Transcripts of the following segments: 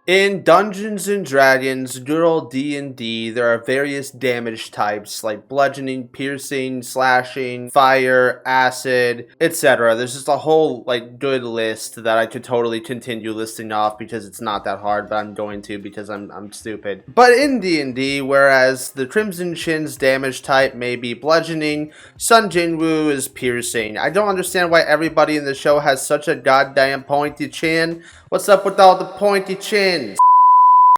In Dungeons and Dragons, good old D&D, there are various damage types like bludgeoning, piercing, slashing, fire, acid, etc. There's just a whole good list that I could totally continue listing off because it's not that hard, but I'm going to because I'm stupid. But in D&D, whereas the Crimson Chin's damage type may be bludgeoning, Sun Jinwoo is piercing. I don't understand why everybody in the show has such a goddamn pointy chin. What's up with all the pointy chins?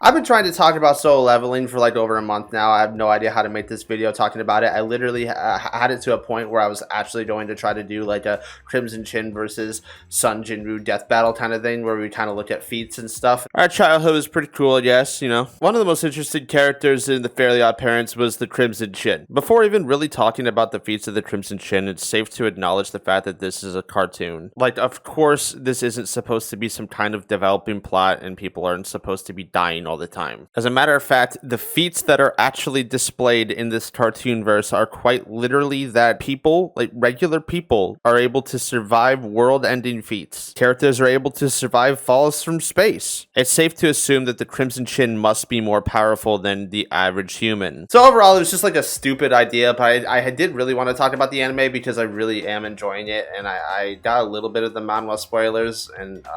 I've been trying to talk about solo leveling for over a month now. I have no idea how to make this video talking about it. I literally had it to a point where I was actually going to try to do a Crimson Chin versus Sun Jinwoo death battle kind of thing where we kind of look at feats and stuff. Our childhood was pretty cool, I guess, you know. One of the most interesting characters in the Fairly Odd Parents was the Crimson Chin. Before even really talking about the feats of the Crimson Chin, it's safe to acknowledge the fact that this is a cartoon. Of course, this isn't supposed to be some kind of developing plot and people aren't supposed to be dying all the time. As a matter of fact, the feats that are actually displayed in this cartoon verse are quite literally that people, regular people, are able to survive world-ending feats. Characters are able to survive falls from space. It's safe to assume that the Crimson Chin must be more powerful than the average human. So overall, it was just a stupid idea, but I did really want to talk about the anime because I really am enjoying it, and I got a little bit of the manhwa spoilers, and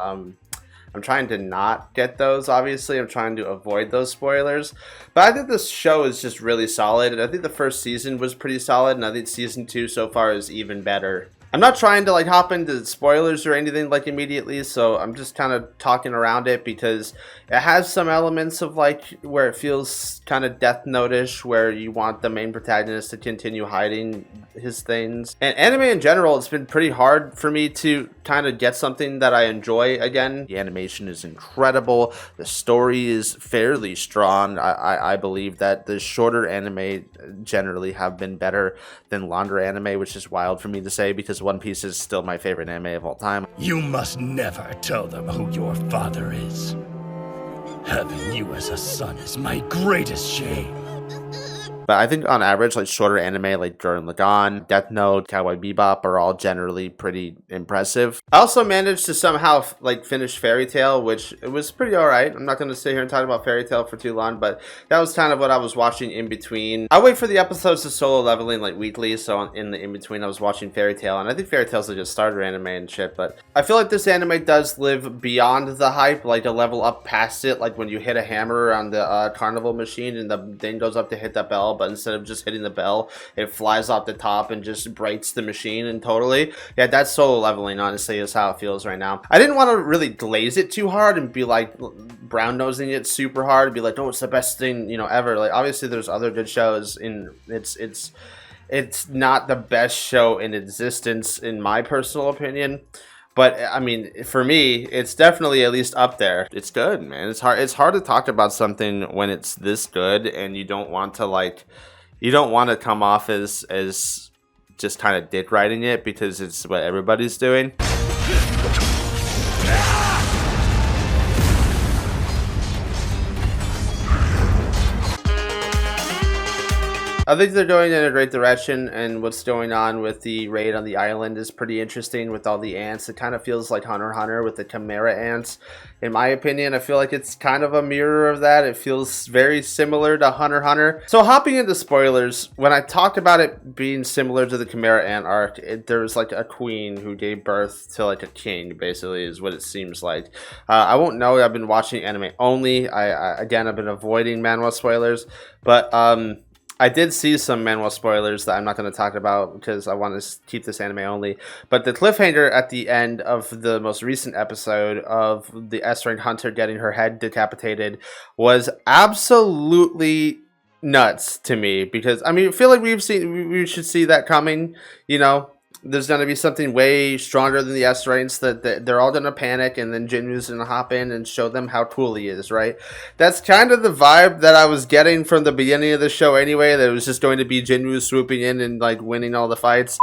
I'm trying to not get those, obviously. I'm trying to avoid those spoilers. But I think this show is just really solid. And I think the first season was pretty solid. And I think season 2 so far is even better. I'm not trying to hop into spoilers or anything immediately, so I'm just kind of talking around it because it has some elements of where it feels kind of Death Note-ish, where you want the main protagonist to continue hiding his things. And anime in general, it's been pretty hard for me to kind of get something that I enjoy again. The animation is incredible. The story is fairly strong. I believe that the shorter anime generally have been better than longer anime, which is wild for me to say because One Piece is still my favorite anime of all time. You must never tell them who your father is. Having you as a son is my greatest shame. But I think on average, shorter anime like Gurren Lagann, Death Note, Cowboy Bebop are all generally pretty impressive. I also managed to somehow finish Fairy Tail, which it was pretty alright. I'm not going to sit here and talk about Fairy Tail for too long, but that was kind of what I was watching in between. I wait for the episodes of solo leveling weekly, so in the in-between I was watching Fairy Tail, and I think Fairy Tail's just starter anime and shit, but I feel like this anime does live beyond the hype, a level up past it, when you hit a hammer on the carnival machine and the thing goes up to hit the bell, but instead of just hitting the bell, it flies off the top and just breaks the machine and totally. Yeah, that's solo leveling, honestly, is how it feels right now. I didn't want to really glaze it too hard and be brown nosing it super hard and be oh, it's the best thing, you know, ever. Obviously there's other good shows in it's not the best show in existence in my personal opinion. But I mean, for me, it's definitely at least up there. It's good, man. It's hard to talk about something when it's this good, and you don't want to you don't want to come off as just kind of dick riding it because it's what everybody's doing. I think they're going in a great direction, and what's going on with the raid on the island is pretty interesting with all the ants. It kind of feels like Hunter x Hunter with the Chimera ants. In my opinion, I feel like it's kind of a mirror of that. It feels very similar to Hunter x Hunter. So hopping into spoilers, when I talked about it being similar to the Chimera ant arc, there was a queen who gave birth to a king, basically, is what it seems like. I won't know. I've been watching anime only. Again, I've been avoiding manhwa spoilers, but I did see some manhwa spoilers that I'm not going to talk about because I want to keep this anime only. But the cliffhanger at the end of the most recent episode of the S-rank hunter getting her head decapitated was absolutely nuts to me because, I mean, I feel like we should see that coming, you know. There's going to be something way stronger than the S-ranks that they're all going to panic, and then Jinwoo's going to hop in and show them how cool he is, right? That's kind of the vibe that I was getting from the beginning of the show anyway, that it was just going to be Jinwoo swooping in and winning all the fights.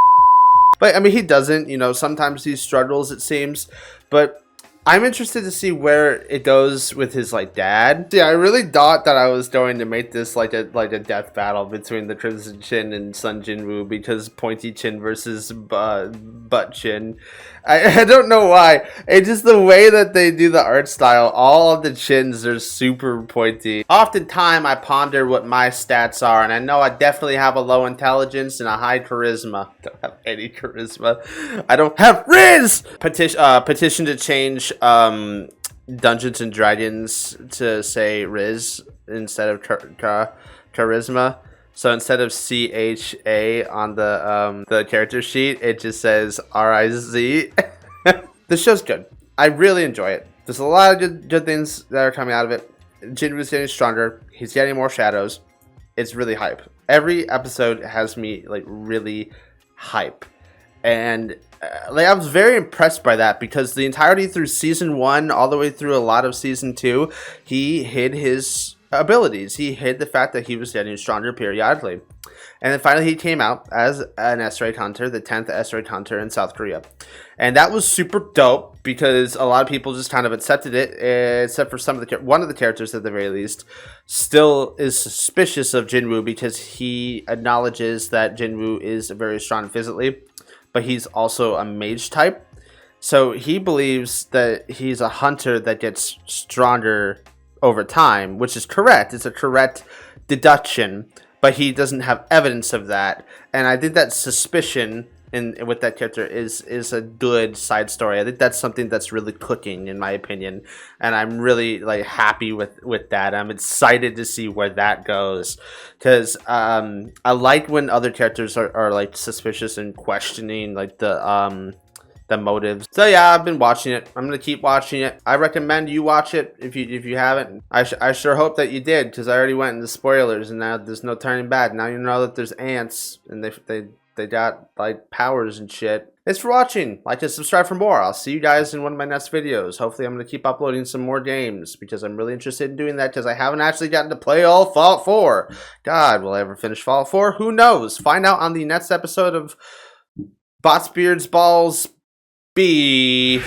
But I mean, he doesn't, you know, sometimes he struggles, it seems, but I'm interested to see where it goes with his like dad. Yeah, I really thought that I was going to make this like a death battle between the Crimson Chin and Sun Jinwoo because pointy chin versus butt chin. I don't know why. It's just the way that they do the art style. All of the chins are super pointy. Oftentimes, I ponder what my stats are, and I know I definitely have a low intelligence and a high charisma. I don't have any charisma. I don't have Riz! Petition to change Dungeons and Dragons to say Riz instead of charisma. So instead of CHA on the character sheet, it just says RIZ. The show's good. I really enjoy it. There's a lot of good things that are coming out of it. Jinwoo's getting stronger. He's getting more shadows. It's really hype. Every episode has me like really hype. And like I was very impressed by that because the entirety through season 1 all the way through a lot of season 2, he hid his abilities. He hid the fact that he was getting stronger periodically. And then finally he came out as an S-Rank hunter, the 10th S-Rank hunter in South Korea. And that was super dope because a lot of people just kind of accepted it, except for one of the characters at the very least still is suspicious of Jinwoo because he acknowledges that Jinwoo is very strong physically, but he's also a mage type. So he believes that he's a hunter that gets stronger over time, which is correct. It's a correct deduction, but he doesn't have evidence of that. And I think that suspicion with that character is a good side story. I think that's something that's really cooking, in my opinion, and I'm really like happy with that. I'm excited to see where that goes because I like when other characters are like suspicious and questioning like the motives. So yeah, I've been watching it. I'm gonna keep watching it. I recommend you watch it if you haven't. I sure hope that you did because I already went into spoilers and now there's no turning back. Now you know that there's ants and they got like powers and shit. Thanks for watching. Like and subscribe for more. I'll see you guys in one of my next videos. Hopefully I'm gonna keep uploading some more games because I'm really interested in doing that because I haven't actually gotten to play all Fallout 4. God, will I ever finish Fallout 4? Who knows? Find out on the next episode of Bots Beards Balls B.